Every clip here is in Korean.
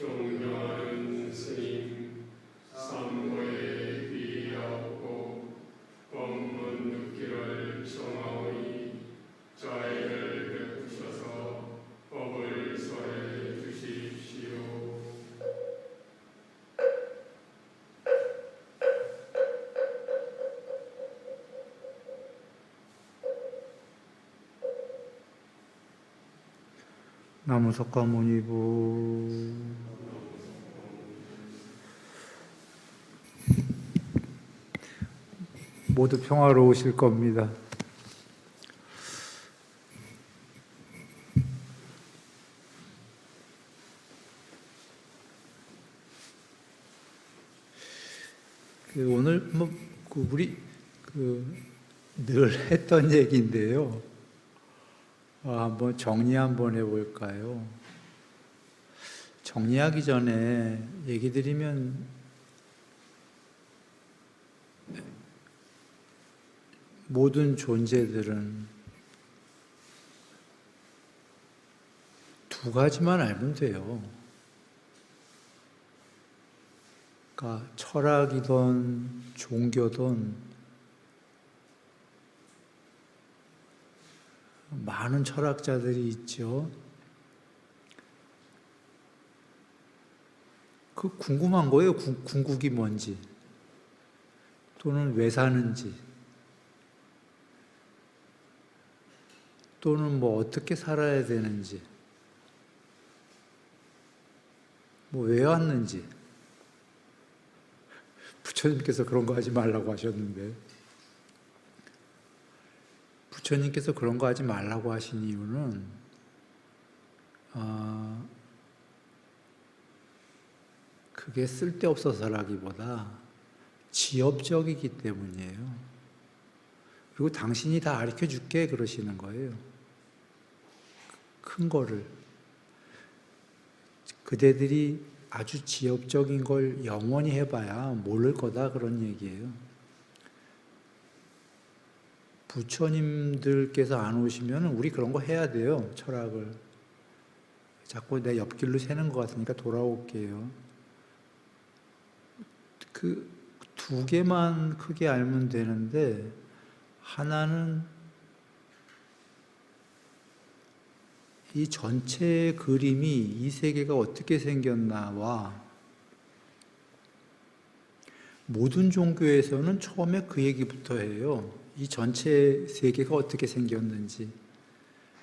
존경하는 스님, 삼보에 귀하옵고 법문 듣기를 청하오니 자애를 베푸셔서 법을 설해 주십시오. 나무석가모니부. 모두 평화로우실 겁니다. 오늘 우리 늘 했던 얘기인데요. 한번 정리 한번 해볼까요? 정리하기 전에 얘기 드리면 모든 존재들은 두 가지만 알면 돼요. 그러니까 철학이든 종교든 많은 철학자들이 있죠. 그 궁금한 거예요. 궁극이 뭔지, 또는 왜 사는지, 또는 뭐 어떻게 살아야 되는지, 뭐 왜 왔는지. 부처님께서 그런 거 하지 말라고 하셨는데, 부처님께서 그런 거 하지 말라고 하신 이유는 그게 쓸데없어서라기보다 지엽적이기 때문이에요. 그리고 당신이 다 가르쳐 줄게 그러시는 거예요. 큰 거를. 그대들이 아주 지엽적인 걸 영원히 해봐야 모를 거다 그런 얘기예요. 부처님들께서 안 오시면 우리 그런 거 해야 돼요. 철학을. 자꾸 내 옆길로 새는 것 같으니까 돌아올게요. 그 두 개만 크게 알면 되는데, 하나는 이 전체 그림이 이 세계가 어떻게 생겼나와, 모든 종교에서는 처음에 그 얘기부터 해요. 이 전체 세계가 어떻게 생겼는지.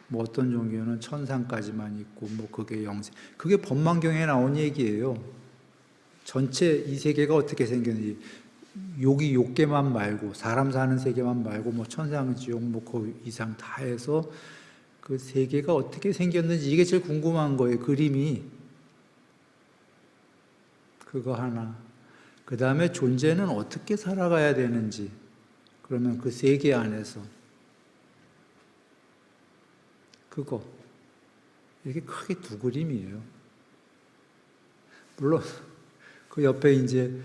뭐 어떤 종교는 천상까지만 있고, 뭐 그게 영생. 그게 법망경에 나온 얘기예요. 전체 이 세계가 어떻게 생겼는지. 욕이 욕계만 말고, 사람 사는 세계만 말고, 뭐 천상, 지옥, 뭐 그 이상 다 해서 그 세계가 어떻게 생겼는지 이게 제일 궁금한 거예요. 그림이. 그거 하나. 그 다음에 존재는 어떻게 살아가야 되는지. 그러면 그 세계 안에서. 그거. 이게 크게 두 그림이에요. 물론 그 옆에 이제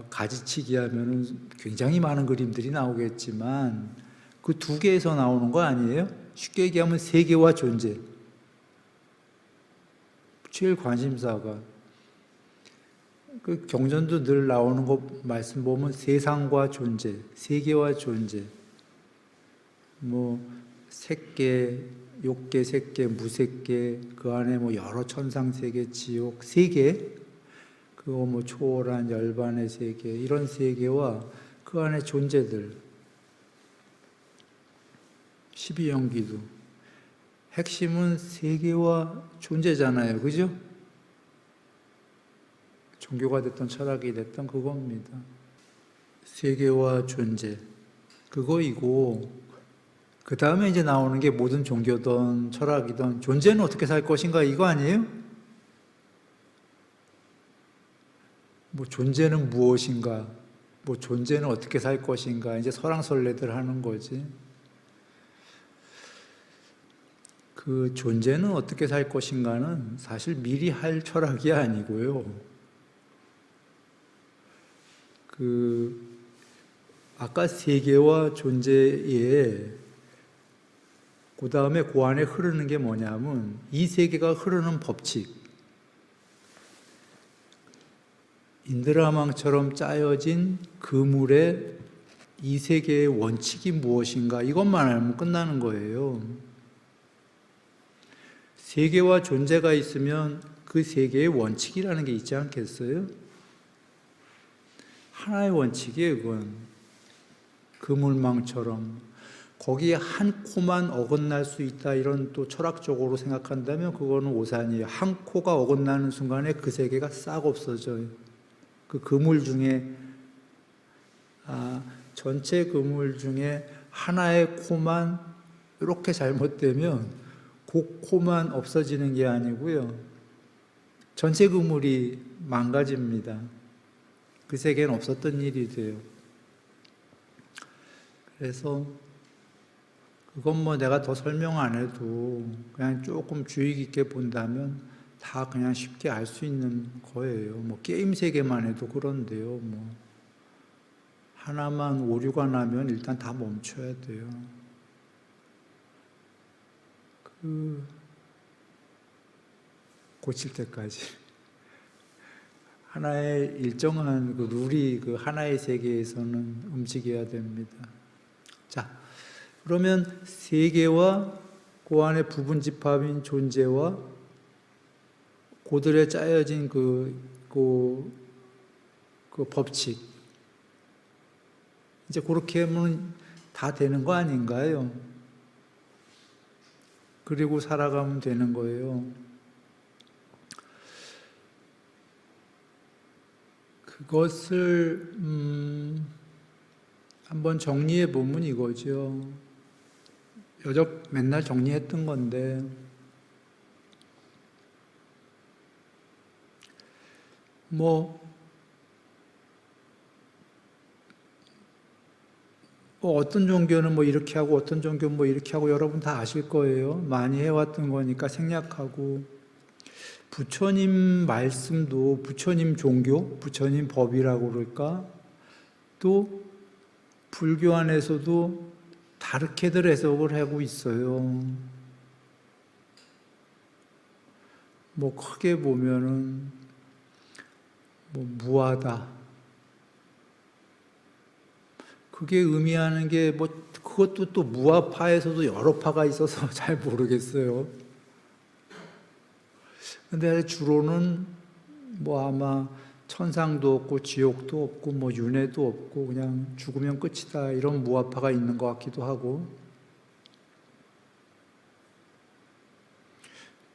가지치기 하면은 굉장히 많은 그림들이 나오겠지만 그 두 개에서 나오는 거 아니에요? 쉽게 얘기하면 세계와 존재. 제일 관심사가. 그 경전도 늘 나오는 거 말씀 보면 세상과 존재, 세계와 존재. 뭐 색계, 욕계, 색계, 무색계, 그 안에 뭐 여러 천상 세계, 지옥, 세계. 그거 뭐 초월한 열반의 세계, 이런 세계와 그 안에 존재들. 12연기도. 핵심은 세계와 존재잖아요. 그죠? 종교가 됐던 철학이 됐던 그겁니다. 세계와 존재. 그거이고, 그 다음에 이제 나오는 게 모든 종교든 철학이든 존재는 어떻게 살 것인가 이거 아니에요? 뭐 존재는 무엇인가, 뭐 존재는 어떻게 살 것인가, 이제 설왕설래들 하는 거지. 그 존재는 어떻게 살 것인가는 사실 미리 할 철학이 아니고요. 아까 세계와 존재에 그 다음에 그 안에 흐르는 게 뭐냐면 이 세계가 흐르는 법칙, 인드라망처럼 짜여진 그물의 이 세계의 원칙이 무엇인가 이것만 알면 끝나는 거예요. 세계와 존재가 있으면 그 세계의 원칙이라는 게 있지 않겠어요? 하나의 원칙이에요, 그건. 그물망처럼. 거기에 한 코만 어긋날 수 있다, 이런 또 철학적으로 생각한다면 그거는 오산이에요. 한 코가 어긋나는 순간에 그 세계가 싹 없어져요. 그 그물 중에, 전체 그물 중에 하나의 코만 이렇게 잘못되면 그 코만 없어지는 게 아니고요. 전체 그물이 망가집니다. 그 세계는 없었던 일이 돼요. 그래서 그건 뭐 내가 더 설명 안 해도 그냥 조금 주의 깊게 본다면 다 그냥 쉽게 알 수 있는 거예요. 뭐 게임 세계만 해도 그런데요. 뭐 하나만 오류가 나면 일단 다 멈춰야 돼요. 고칠 때까지. 하나의 일정한 그 룰이 그 하나의 세계에서는 움직여야 됩니다. 자, 그러면 세계와 그 안에 부분집합인 존재와 고들에 짜여진 그 법칙, 이제 그렇게 하면 다 되는 거 아닌가요? 그리고 살아가면 되는 거예요. 그것을 한번 정리해 보면 이거죠. 여적 맨날 정리했던 건데, 어떤 종교는 뭐 이렇게 하고 어떤 종교는 뭐 이렇게 하고 여러분 다 아실 거예요. 많이 해왔던 거니까 생략하고, 부처님 말씀도 부처님 종교, 부처님 법이라고 그럴까? 또 불교 안에서도 다르게들 해석을 하고 있어요. 뭐 크게 보면은 뭐 무하다. 그게 의미하는 게 뭐 그것도 또 무아파에서도 여러 파가 있어서 잘 모르겠어요. 근데 주로는 뭐 아마 천상도 없고 지옥도 없고 뭐 윤회도 없고 그냥 죽으면 끝이다, 이런 무아파가 있는 것 같기도 하고,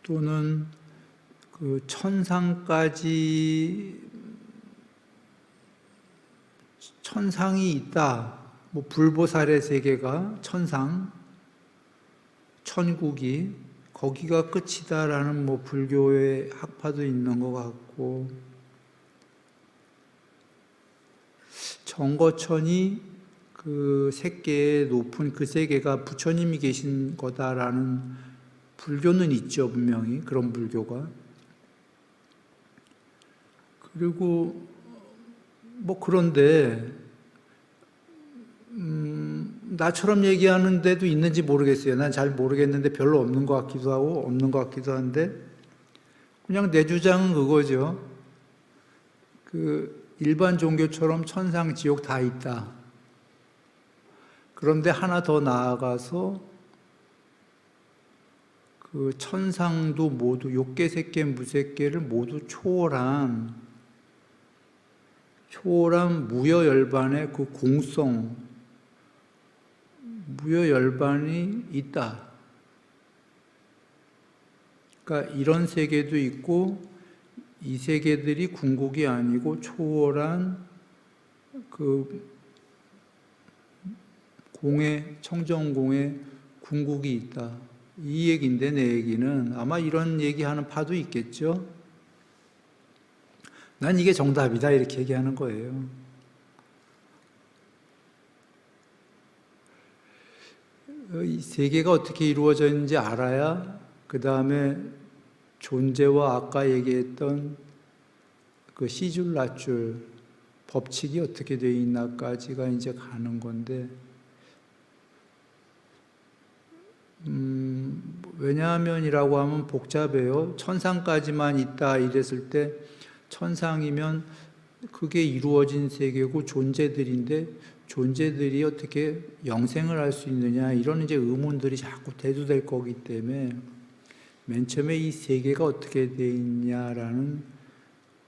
또는 그 천상이 있다. 뭐 불보살의 세계가 천상, 천국이 거기가 끝이다라는 뭐 불교의 학파도 있는 것 같고, 정거천이 그 세계의 높은 그 세계가 부처님이 계신 거다라는 불교는 있죠, 분명히. 그런 불교가. 그리고 뭐 그런데 나처럼 얘기하는 데도 있는지 모르겠어요. 난 잘 모르겠는데 별로 없는 것 같기도 하고 없는 것 같기도 한데, 그냥 내 주장은 그거죠. 그 일반 종교처럼 천상, 지옥 다 있다. 그런데 하나 더 나아가서 그 천상도 모두 욕계, 무색계를 모두 초월한 무여열반의 그 공성, 무여열반이 있다. 그러니까 이런 세계도 있고, 이 세계들이 궁극이 아니고 초월한 그 청정공의 궁극이 있다. 이 얘기인데, 내 얘기는 아마 이런 얘기하는 파도 있겠죠. 난 이게 정답이다, 이렇게 얘기하는 거예요. 이 세계가 어떻게 이루어져 있는지 알아야 그 다음에 존재와 아까 얘기했던 그 시줄 낱줄 법칙이 어떻게 되어 있나까지가 이제 가는 건데, 왜냐하면이라고 하면 복잡해요. 천상까지만 있다 이랬을 때, 천상이면 그게 이루어진 세계고 존재들인데 존재들이 어떻게 영생을 할 수 있느냐 이런 이제 의문들이 자꾸 대두될 거기 때문에 맨 처음에 이 세계가 어떻게 돼 있냐라는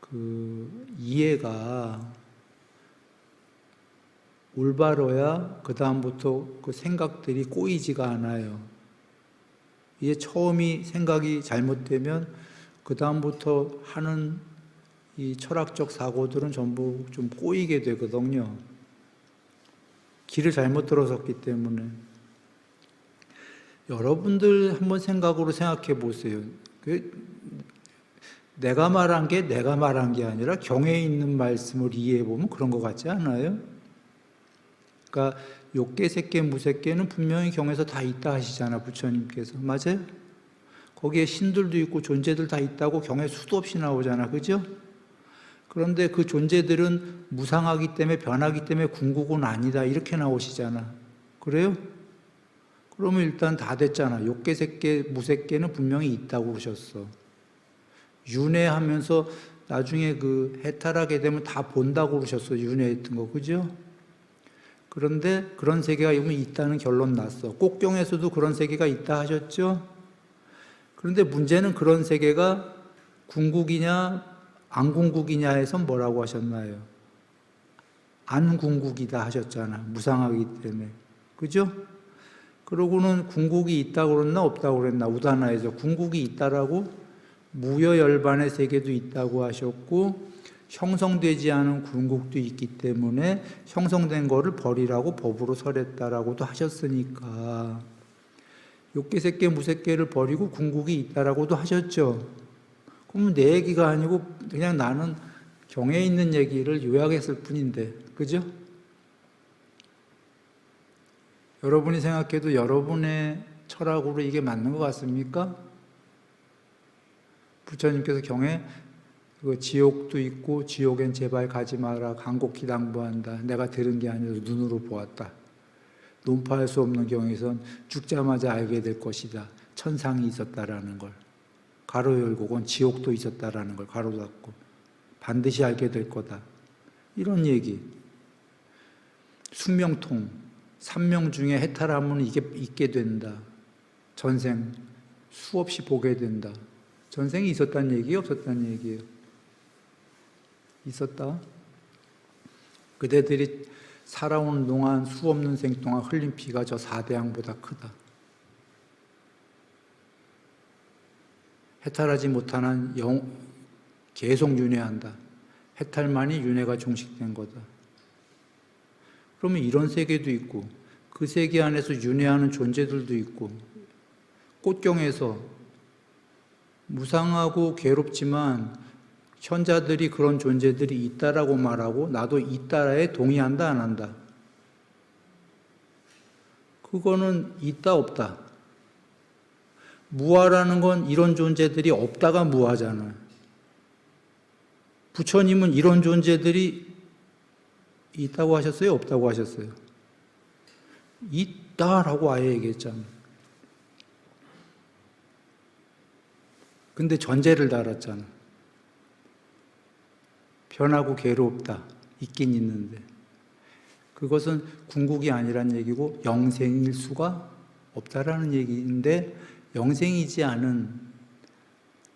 그 이해가 올바로야 그 다음부터 그 생각들이 꼬이지가 않아요. 이게 처음이 생각이 잘못되면 그 다음부터 하는 이 철학적 사고들은 전부 좀 꼬이게 되거든요. 길을 잘못 들어섰기 때문에. 여러분들 한번 생각으로 생각해 보세요. 내가 말한 게 아니라 경에 있는 말씀을 이해해 보면 그런 것 같지 않아요? 그러니까 욕계, 색계, 무색계는 분명히 경에서 다 있다 하시잖아, 부처님께서. 맞아요? 거기에 신들도 있고 존재들 다 있다고 경에 수도 없이 나오잖아, 그죠? 그런데 그 존재들은 무상하기 때문에 변하기 때문에 궁극은 아니다 이렇게 나오시잖아. 그래요? 그러면 일단 다 됐잖아. 욕계, 색계, 무색계는 분명히 있다고 그러셨어. 윤회하면서 나중에 그 해탈하게 되면 다 본다고 그러셨어. 윤회했던 거, 그죠? 그런데 그런 세계가 있다는 결론 났어. 꼭경에서도 그런 세계가 있다 하셨죠? 그런데 문제는 그런 세계가 궁극이냐 안 궁극이냐에서 뭐라고 하셨나요? 안 궁극이다 하셨잖아. 무상하기 때문에. 그죠? 그러고는 궁극이 있다고 그랬나 없다고 그랬나 우다나에서 궁극이 있다라고 무여열반의 세계도 있다고 하셨고 형성되지 않은 궁극도 있기 때문에 형성된 거를 버리라고 법으로 설했다라고도 하셨으니까 욕계, 색계, 무색계를 버리고 궁극이 있다라고도 하셨죠. 그러면 내 얘기가 아니고 그냥 나는 경에 있는 얘기를 요약했을 뿐인데, 그죠? 여러분이 생각해도 여러분의 철학으로 이게 맞는 것 같습니까? 부처님께서 경에 지옥도 있고 지옥엔 제발 가지 마라 간곡히 당부한다. 내가 들은 게 아니라 눈으로 보았다. 논파할 수 없는 경에선 죽자마자 알게 될 것이다. 천상이 있었다라는 걸. 가로 열고 그건 지옥도 있었다라는 걸 가로 닫고 반드시 알게 될 거다. 이런 얘기. 숙명통. 3명 중에 해탈하면 이게 있게 된다. 전생 수없이 보게 된다. 전생이 있었다는 얘기예요? 없었다는 얘기예요? 있었다. 그대들이 살아오는 동안 수없는 생 동안 흘린 피가 저 4대양보다 크다. 해탈하지 못한 한 계속 윤회한다. 해탈만이 윤회가 종식된 거다. 그러면 이런 세계도 있고 그 세계 안에서 윤회하는 존재들도 있고 꽃경에서 무상하고 괴롭지만 현자들이 그런 존재들이 있다라고 말하고 나도 있다에 동의한다 안 한다? 그거는 있다 없다. 무아라는 건 이런 존재들이 없다가 무아잖아요. 부처님은 이런 존재들이 있다고 하셨어요? 없다고 하셨어요? 있다라고 아예 얘기했잖아요. 근데 전제를 달았잖아. 변하고 괴롭다. 있긴 있는데. 그것은 궁극이 아니란 얘기고 영생일 수가 없다라는 얘기인데 영생이지 않은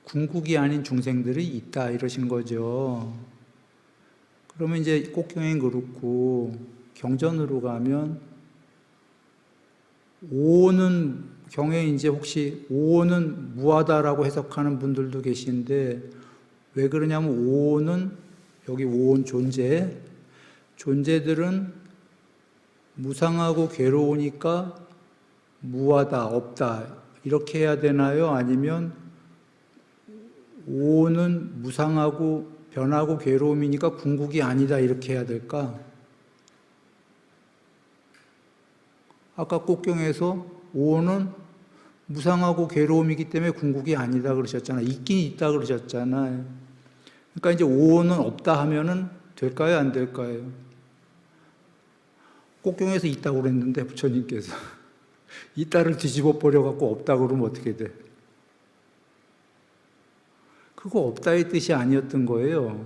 궁극이 아닌 중생들이 있다 이러신 거죠. 그러면 이제 꼭경엔 그렇고 경전으로 가면 오는 경에 이제 혹시 오는 무하다라고 해석하는 분들도 계신데 왜 그러냐면 오는 여기 오온 존재들은 무상하고 괴로우니까 무하다 없다 이렇게 해야 되나요? 아니면 오는 무상하고 변하고 괴로움이니까 궁극이 아니다 이렇게 해야 될까? 아까 꼭경에서 오는 무상하고 괴로움이기 때문에 궁극이 아니다 그러셨잖아요. 있긴 있다 그러셨잖아요. 그러니까 이제 오는 없다 하면은 될까요? 안 될까요? 꼭경에서 있다고 그랬는데 부처님께서 있다를 뒤집어 버려갖고 없다 그러면 어떻게 돼? 그거 없다의 뜻이 아니었던 거예요.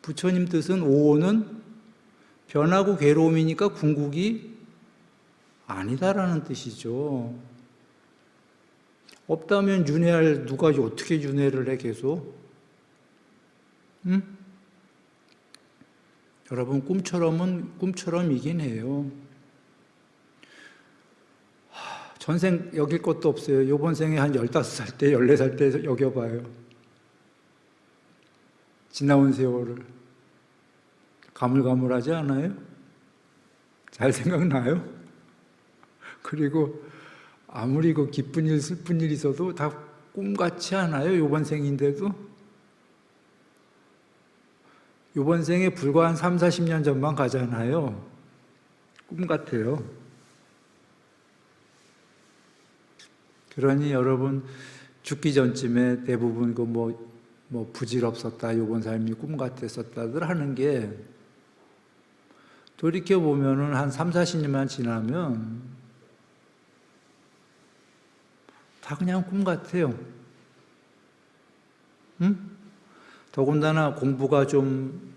부처님 뜻은 오오는 변하고 괴로움이니까 궁극이 아니다라는 뜻이죠. 없다면 윤회할 누가 어떻게 윤회를 해 계속? 응? 여러분 꿈처럼은 꿈처럼이긴 해요. 전생 여길 것도 없어요. 이번 생에 한 15살 때, 14살 때 여겨봐요. 지나온 세월을. 가물가물하지 않아요? 잘 생각나요? 그리고 아무리 그 기쁜 일, 슬픈 일 있어도 다 꿈같지 않아요? 이번 생인데도? 이번 생에 불과 한 3, 40년 전만 가잖아요. 꿈 같아요. 그러니 여러분 죽기 전쯤에 대부분 그 뭐 부질없었다, 이번 삶이 꿈 같았었다들 하는 게 돌이켜 보면은 한 3, 40년만 지나면 다 그냥 꿈 같아요. 응? 더군다나 공부가 좀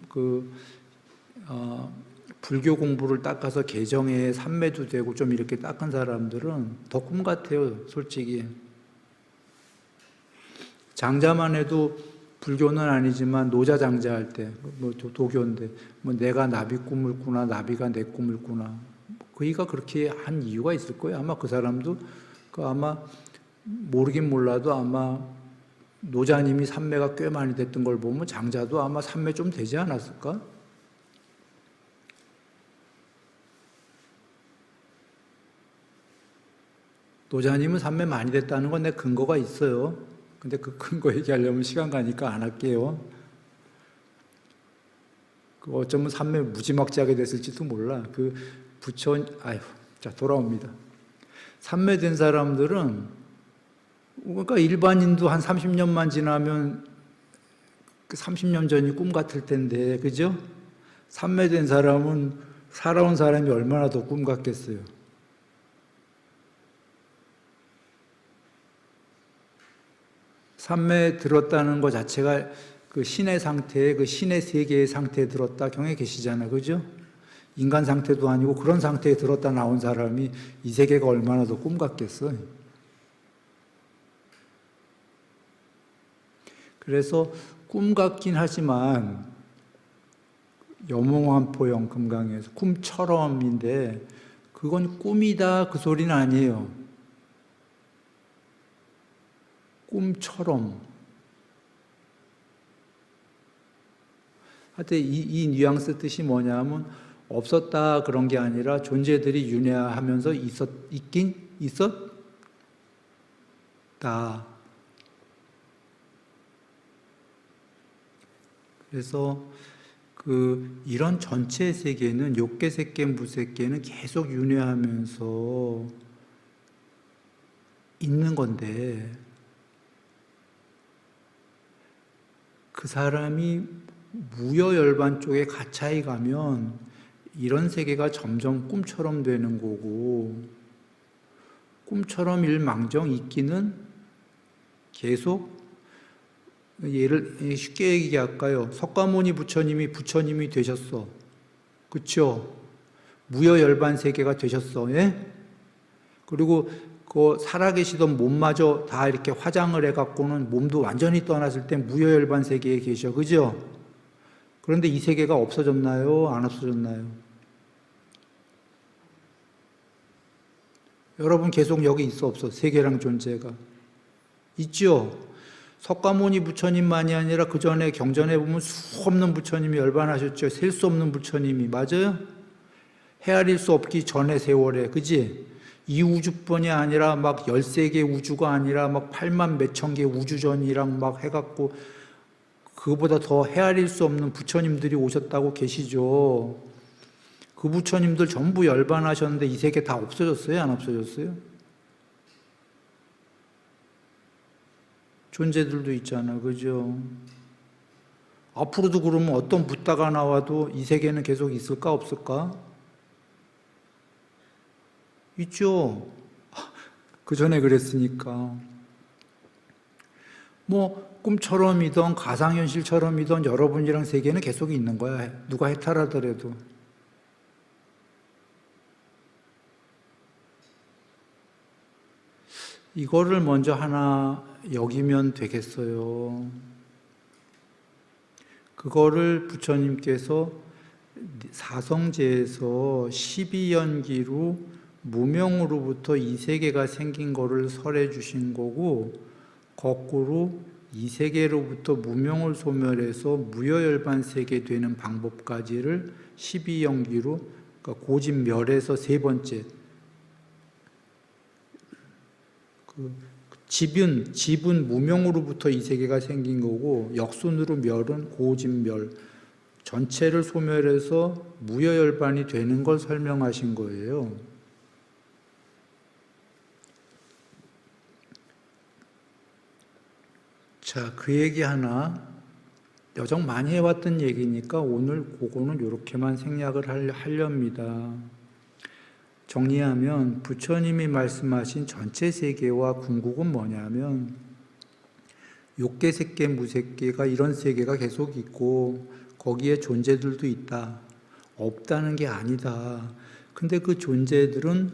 불교 공부를 닦아서 개정에 삼매도 되고 좀 이렇게 닦은 사람들은 더 꿈 같아요, 솔직히. 장자만 해도 불교는 아니지만 노자 장자할 때, 뭐 도교인데, 뭐 내가 나비 꿈을 꾸나, 나비가 내 꿈을 꾸나, 그이가 그렇게 한 이유가 있을 거예요. 아마 그 사람도, 아마 모르긴 몰라도 아마 노자님이 삼매가 꽤 많이 됐던 걸 보면 장자도 아마 삼매 좀 되지 않았을까? 노자님은 삼매 많이 됐다는 건 내 근거가 있어요. 근데 그 근거 얘기하려면 시간 가니까 안 할게요. 어쩌면 삼매 무지막지하게 됐을지도 몰라. 자, 돌아옵니다. 삼매 된 사람들은, 그러니까 일반인도 한 30년만 지나면 30년 전이 꿈 같을 텐데, 그죠? 삼매 된 사람은 살아온 사람이 얼마나 더 꿈 같겠어요. 삼매 들었다는 것 자체가 그 신의 상태에, 그 신의 세계의 상태에 들었다 경에 계시잖아요. 그죠? 인간 상태도 아니고 그런 상태에 들었다 나온 사람이 이 세계가 얼마나 더 꿈 같겠어요. 그래서 꿈 같긴 하지만 여몽환포영 금강에서 꿈처럼인데 그건 꿈이다 그 소리는 아니에요. 꿈처럼. 하여튼 이 뉘앙스 뜻이 뭐냐면 없었다 그런 게 아니라 존재들이 윤회하면서 있긴 있었다. 그래서 이런 전체 세계는 욕계 색계 무색계는 계속 윤회하면서 있는 건데 그 사람이 무여열반 쪽에 가차히 가면 이런 세계가 점점 꿈처럼 되는 거고 꿈처럼 일망정 있기는 계속 예를 쉽게 얘기할까요? 석가모니 부처님이 부처님이 되셨어. 그쵸? 무여열반 세계가 되셨어. 예? 그리고 그 살아계시던 몸마저 다 이렇게 화장을 해갖고는 몸도 완전히 떠났을 때 무여열반 세계에 계셔. 그죠? 그런데 이 세계가 없어졌나요? 안 없어졌나요? 여러분 계속 여기 있어 없어? 세계랑 존재가. 있죠? 석가모니 부처님만이 아니라 그 전에 경전에 보면 수 없는 부처님이 열반하셨죠. 셀 수 없는 부처님이. 맞아요? 헤아릴 수 없기 전의 세월에. 그지? 이 우주뿐이 아니라 막 13개 우주가 아니라 막 8만 몇천 개 우주전이랑 막 해갖고 그보다 더 헤아릴 수 없는 부처님들이 오셨다고 계시죠. 그 부처님들 전부 열반하셨는데 이 세계 다 없어졌어요? 안 없어졌어요? 존재들도 있잖아. 그죠? 앞으로도 그러면 어떤 붓다가 나와도 이 세계는 계속 있을까 없을까? 있죠. 그 전에 그랬으니까. 뭐 꿈처럼이던 가상현실처럼이던 여러분이랑 세계는 계속 있는 거야. 누가 해탈하더라도. 이거를 먼저 하나 여기면 되겠어요. 그거를 부처님께서 사성제에서 12연기로 무명으로부터 이 세계가 생긴 거를 설해 주신 거고, 거꾸로 이 세계로부터 무명을 소멸해서 무여열반 세계 되는 방법까지를 12연기로, 그러니까 고진멸에서 세 번째, 집은 무명으로부터 이 세계가 생긴 거고, 역순으로 멸은 고진멸, 전체를 소멸해서 무여열반이 되는 걸 설명하신 거예요. 자, 그 얘기 하나, 여정 많이 해왔던 얘기니까 오늘 그거는 이렇게만 생략을 하렵니다. 정리하면 부처님이 말씀하신 전체 세계와 궁극은 뭐냐면, 욕계, 색계, 무색계가 이런 세계가 계속 있고 거기에 존재들도 있다. 없다는 게 아니다. 근데 그 존재들은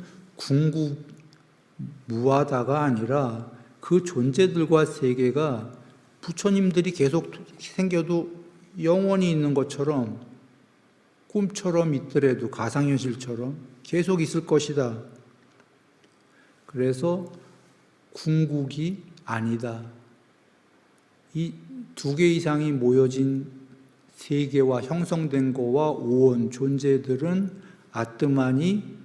궁극무하다가 아니라 그 존재들과 세계가 부처님들이 계속 생겨도 영원히 있는 것처럼, 꿈처럼 있더라도 가상현실처럼 계속 있을 것이다. 그래서 궁극이 아니다. 이 두 개 이상이 모여진 세계와 형성된 거와 오온 존재들은 아뜨만이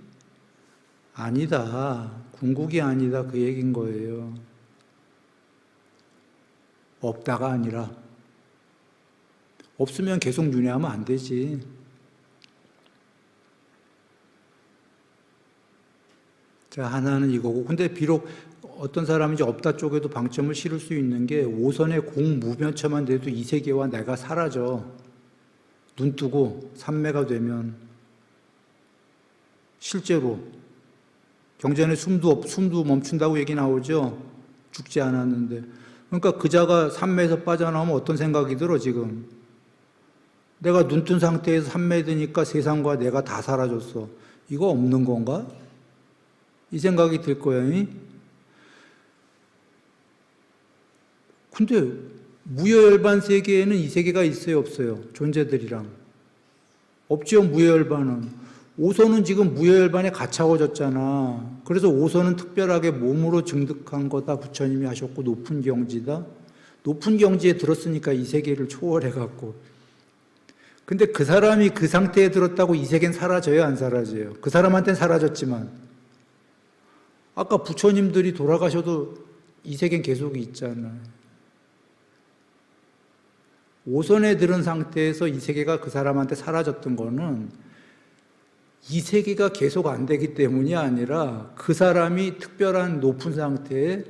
아니다. 궁극이 아니다. 그 얘기인 거예요. 없다가 아니라. 없으면 계속 윤회하면 안 되지. 자, 하나는 이거고. 근데 비록 어떤 사람이 이제 없다 쪽에도 방점을 실을 수 있는 게, 오선의 공무변처만 돼도 이 세계와 내가 사라져. 눈 뜨고 삼매가 되면. 실제로 경전에 숨도 멈춘다고 얘기 나오죠. 죽지 않았는데. 그러니까 그자가 삼매에서 빠져나오면 어떤 생각이 들어 지금? 내가 눈 뜬 상태에서 삼매드니까 세상과 내가 다 사라졌어. 이거 없는 건가? 이 생각이 들 거예요. 근데 무여열반 세계에는 이 세계가 있어요, 없어요? 존재들이랑. 없지요, 무여열반은. 오선은 지금 무여열반에 갇혀졌잖아. 그래서 오선은 특별하게 몸으로 증득한 거다 부처님이 하셨고, 높은 경지다. 높은 경지에 들었으니까 이 세계를 초월해갖고. 근데 그 사람이 그 상태에 들었다고 이 세계는 사라져요, 안 사라져요? 그 사람한테는 사라졌지만. 아까 부처님들이 돌아가셔도 이 세계는 계속 있잖아요. 오선에 들은 상태에서 이 세계가 그 사람한테 사라졌던 거는 이 세계가 계속 안 되기 때문이 아니라 그 사람이 특별한 높은 상태에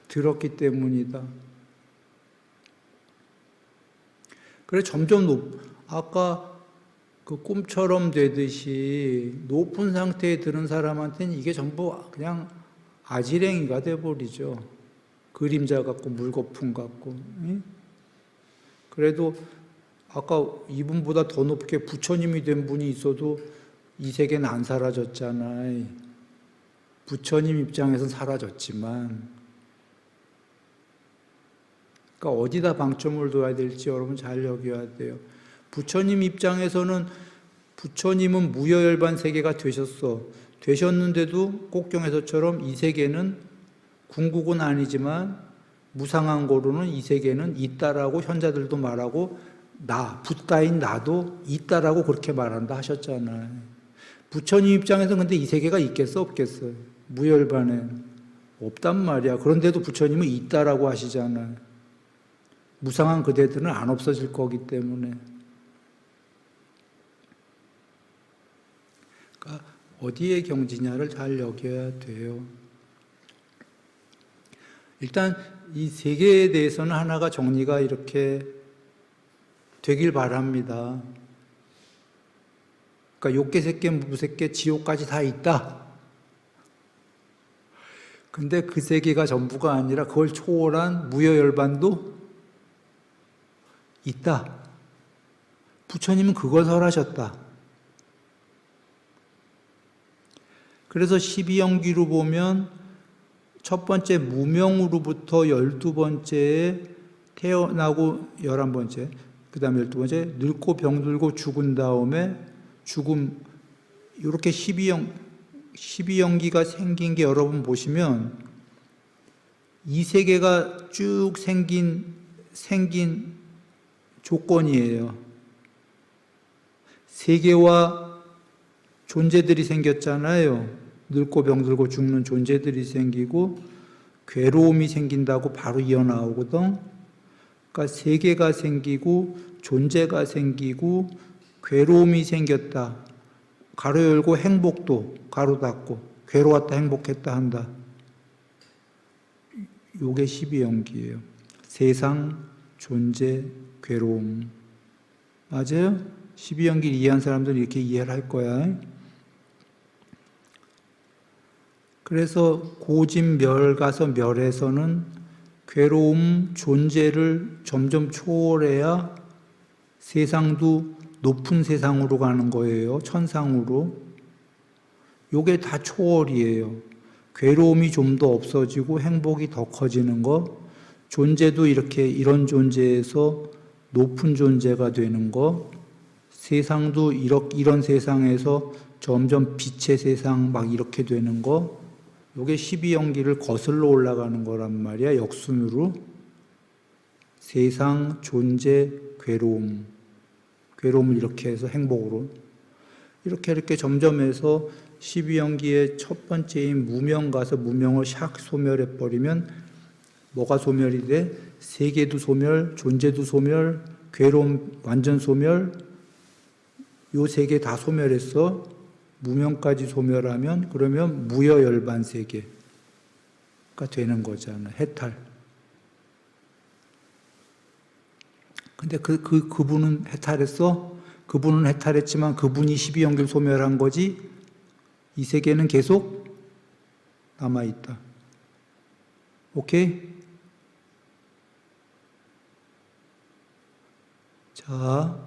들었기 때문이다. 그래 점점 아까 그 꿈처럼 되듯이 높은 상태에 들은 사람한테는 이게 전부 그냥 아지랭이가 돼버리죠. 그림자 같고 물거품 같고. 그래도 아까 이분보다 더 높게 부처님이 된 분이 있어도 이 세계는 안 사라졌잖아요. 부처님 입장에서는 사라졌지만. 그러니까 어디다 방점을 둬야 될지 여러분 잘 여겨야 돼요. 부처님 입장에서는 부처님은 무여열반 세계가 되셨는데도 꼭경에서처럼 이 세계는 궁극은 아니지만 무상한 거로는 이 세계는 있다라고 현자들도 말하고 붓다인 나도 있다라고 그렇게 말한다 하셨잖아요. 부처님 입장에서는 근데 이 세계가 있겠어 없겠어요? 무여열반에 없단 말이야. 그런데도 부처님은 있다라고 하시잖아요. 무상한 그대들은 안 없어질 거기 때문에. 그러니까 어디의 경지냐를 잘 여겨야 돼요. 일단 이 세계에 대해서는 하나가 정리가 이렇게 되길 바랍니다. 그러니까 욕계, 색계, 무색계, 지옥까지 다 있다. 근데 그 세계가 전부가 아니라 그걸 초월한 무여열반도 있다. 부처님은 그걸 설하셨다. 그래서 12연기로 보면 첫 번째 무명으로부터 12번째에 태어나고 11번째, 그 다음에 12번째 늙고 병들고 죽은 다음에 죽음, 이렇게 12연기가 생긴 게 여러분 보시면 이 세계가 쭉 생긴 조건이에요. 세계와 존재들이 생겼잖아요. 늙고 병들고 죽는 존재들이 생기고 괴로움이 생긴다고 바로 이어나오거든. 그러니까 세계가 생기고 존재가 생기고 괴로움이 생겼다. 가로 열고 행복도 가로 닫고 괴로웠다 행복했다 한다. 요게 12연기예요. 세상, 존재, 괴로움. 맞아요? 12연기를 이해한 사람들은 이렇게 이해를 할 거야. 그래서 고진멸 가서 멸에서는 괴로움, 존재를 점점 초월해야 세상도 높은 세상으로 가는 거예요. 천상으로. 요게 다 초월이에요. 괴로움이 좀 더 없어지고 행복이 더 커지는 거, 존재도 이렇게 이런 존재에서 높은 존재가 되는 거, 세상도 이런 세상에서 점점 빛의 세상 막 이렇게 되는 거, 요게 12연기를 거슬러 올라가는 거란 말이야. 역순으로. 세상, 존재, 괴로움. 괴로움을 이렇게 해서 행복으로. 이렇게 점점 해서 12연기의 첫 번째인 무명 가서 무명을 샥 소멸해버리면 뭐가 소멸이 돼? 세계도 소멸, 존재도 소멸, 괴로움 완전 소멸. 요 세 개 다 소멸했어. 무명까지 소멸하면 그러면 무여열반 세계가 되는 거잖아. 해탈. 근데 그분은 해탈했어? 그분은 해탈했지만 그분이 12연기를 소멸한 거지 이 세계는 계속 남아있다. 오케이? 자,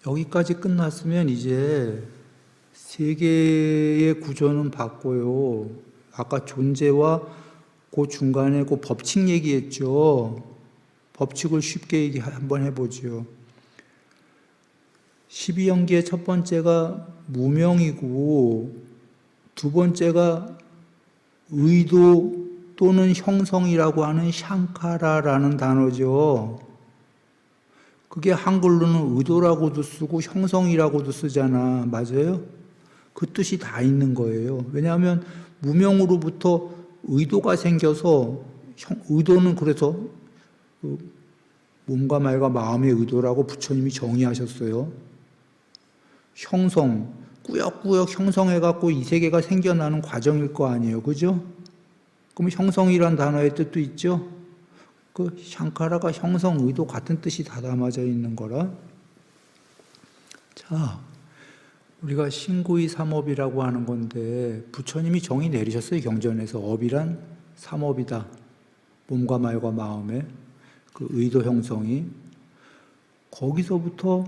여기까지 끝났으면 이제 세계의 구조는 봤고요. 아까 존재와 그 중간에 그 법칙 얘기했죠. 법칙을 쉽게 한번 해보죠. 12연기의 첫 번째가 무명이고 두 번째가 의도 또는 형성이라고 하는 샹카라라는 단어죠. 그게 한글로는 의도라고도 쓰고 형성이라고도 쓰잖아. 맞아요? 그 뜻이 다 있는 거예요. 왜냐하면 무명으로부터 의도가 생겨서 의도는 그래서 몸과 말과 마음의 의도라고 부처님이 정의하셨어요. 형성, 꾸역꾸역 형성해갖고 이 세계가 생겨나는 과정일 거 아니에요. 그죠? 그럼 형성이란 단어의 뜻도 있죠? 그 샹카라가 형성, 의도 같은 뜻이 다 담아져 있는 거라. 자, 우리가 신구이 삼업이라고 하는 건데 부처님이 정의 내리셨어요. 경전에서 업이란 삼업이다. 몸과 말과 마음의 그 의도 형성이. 거기서부터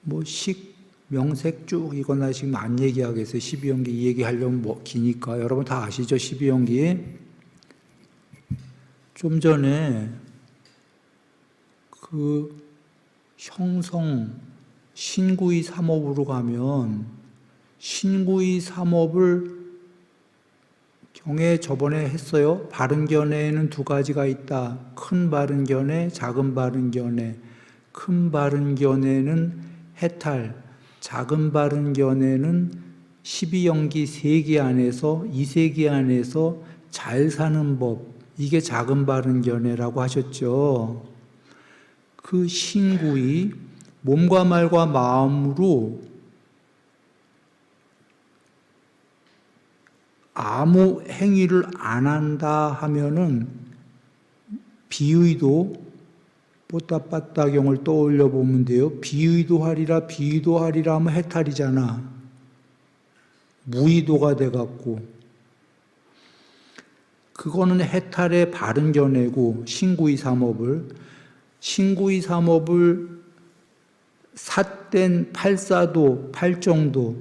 뭐 식, 명색 쭉 이거나 지금 안 얘기하겠어요. 12연기 이 얘기하려면 뭐 기니까. 여러분 다 아시죠? 12연기. 좀 전에 그 형성 신구이 삼업으로 가면 신구이 삼업을 경에 저번에 했어요. 바른 견해에는 두 가지가 있다. 큰 바른 견해, 작은 바른 견해. 큰 바른 견해는 해탈, 작은 바른 견해는 12연기 세계 안에서 이 세계 안에서 잘 사는 법. 이게 작은 바른 견해라고 하셨죠. 그 신구이 몸과 말과 마음으로 아무 행위를 안 한다 하면은 비의도 뽀따빠따경을 떠올려 보면 돼요. 비의도하리라 비의도하리라 하면 해탈이잖아. 무의도가 돼갖고 그거는 해탈의 바른 견해고 신구의 삼업을 삿된 팔사도 팔정도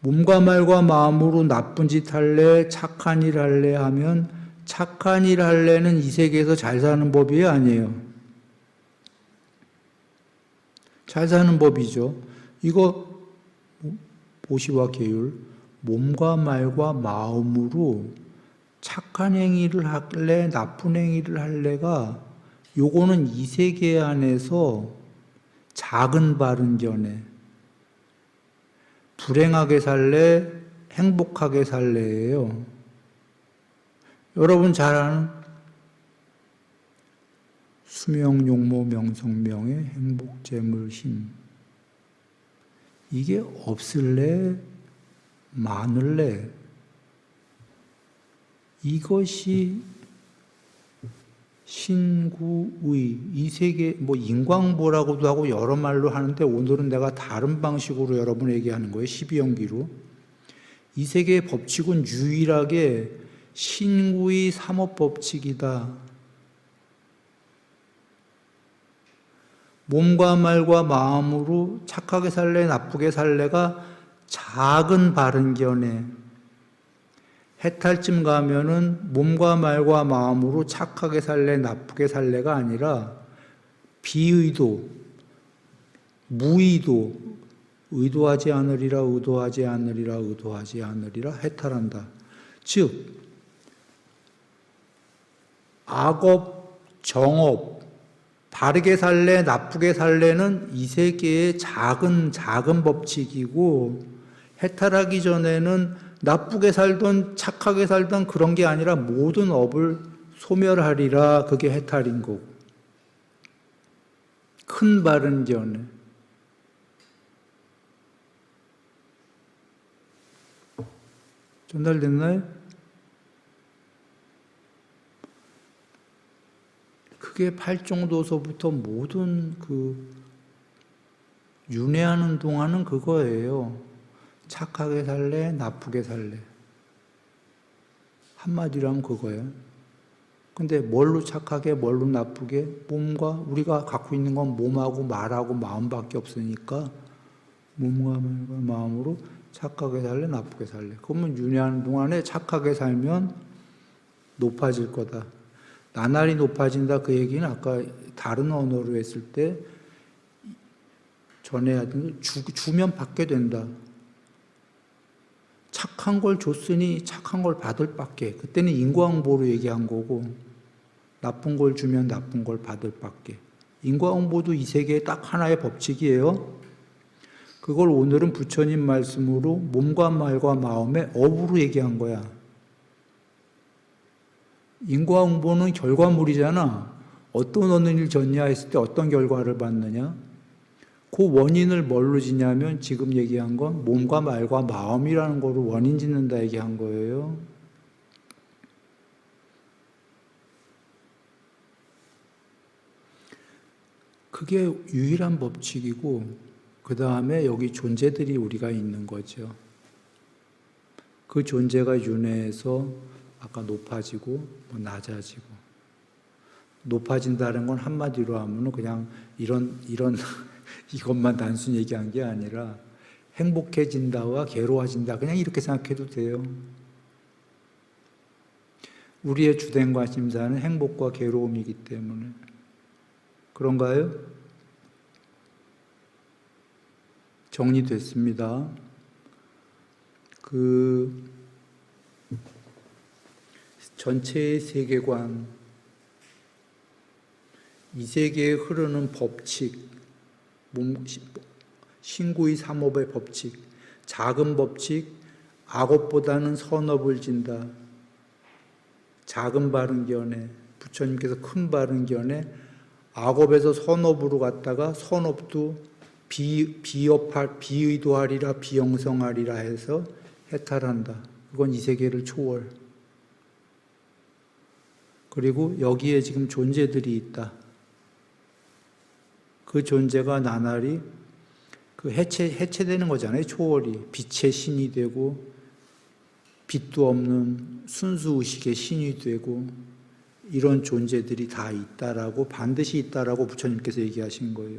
몸과 말과 마음으로 나쁜 짓 할래 착한 일 할래 하면 착한 일 할래는 이 세계에서 잘 사는 법이 아니에요. 잘 사는 법이죠. 이거 보시와 계율 몸과 말과 마음으로 착한 행위를 할래 나쁜 행위를 할래가 요거는 이 세계 안에서 작은 바른 견해 불행하게 살래 행복하게 살래예요. 여러분 잘 아는 수명 용모 명성 명예 행복 재물 힘 이게 없을래 많을래 이것이 신구의 이 세계 뭐 인광보라고도 하고 여러 말로 하는데 오늘은 내가 다른 방식으로 여러분에게 얘기하는 거예요. 12연기로. 이 세계의 법칙은 유일하게 신구의 삼업법칙이다. 몸과 말과 마음으로 착하게 살래 나쁘게 살래가 작은 바른 견해 해탈쯤 가면은 몸과 말과 마음으로 착하게 살래 나쁘게 살래가 아니라 비의도 무의도 의도하지 않으리라 의도하지 않으리라 의도하지 않으리라 해탈한다. 즉 악업 정업 바르게 살래 나쁘게 살래는 이 세계의 작은 법칙이고 해탈하기 전에는 나쁘게 살던 착하게 살던 그런 게 아니라 모든 업을 소멸하리라 그게 해탈인 거고 큰 바른 견해 전달됐나요? 그게 팔정도서부터 모든 윤회하는 동안은 그거예요. 착하게 살래, 나쁘게 살래. 한마디로 하면 그거예요. 근데 뭘로 착하게, 뭘로 나쁘게? 몸과 우리가 갖고 있는 건 몸하고 말하고 마음밖에 없으니까 몸과 말과 마음으로 착하게 살래, 나쁘게 살래. 그러면 윤회하는 동안에 착하게 살면 높아질 거다. 나날이 높아진다 그 얘기는 아까 다른 언어로 했을 때 전에 주면 받게 된다. 착한 걸 줬으니 착한 걸 받을 밖에. 그때는 인과응보로 얘기한 거고 나쁜 걸 주면 나쁜 걸 받을 밖에. 인과응보도 이 세계의 딱 하나의 법칙이에요. 그걸 오늘은 부처님 말씀으로 몸과 말과 마음의 업으로 얘기한 거야. 인과응보는 결과물이잖아. 어떤 원인을 졌냐 했을 때 어떤 결과를 받느냐. 그 원인을 뭘로 짓냐면 지금 얘기한 건 몸과 말과 마음이라는 거로 원인 짓는다 얘기한 거예요. 그게 유일한 법칙이고 그 다음에 여기 존재들이 우리가 있는 거죠. 그 존재가 윤회해서 아까 높아지고 낮아지고 높아진다는 건 한마디로 하면 그냥 이런 이것만 단순히 얘기한 게 아니라 행복해진다와 괴로워진다 그냥 이렇게 생각해도 돼요. 우리의 주된 관심사는 행복과 괴로움이기 때문에 그런가요? 정리됐습니다. 전체의 세계관, 이 세계에 흐르는 법칙, 신구의 삼업의 법칙, 작은 법칙, 악업보다는 선업을 진다. 작은 바른 견해, 부처님께서 큰 바른 견해, 악업에서 선업으로 갔다가 선업도 비의도하리라 비영성하리라 해서 해탈한다. 그건 이 세계를 초월. 그리고 여기에 지금 존재들이 있다. 그 존재가 나날이 해체되는 거잖아요. 초월이 빛의 신이 되고 빛도 없는 순수의식의 신이 되고 이런 존재들이 다 있다라고, 반드시 있다라고 부처님께서 얘기하신 거예요.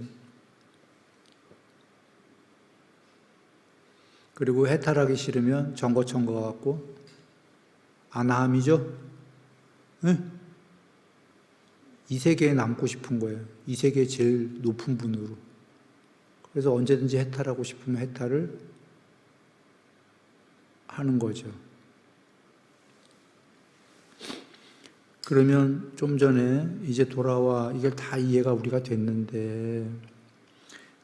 그리고 해탈하기 싫으면 정거천거 갖고 아나함이죠? 네? 이 세계에 남고 싶은 거예요. 이 세계의 제일 높은 분으로. 그래서 언제든지 해탈하고 싶으면 해탈을 하는 거죠. 그러면 좀 전에 이제 돌아와 이걸 다 이해가 우리가 됐는데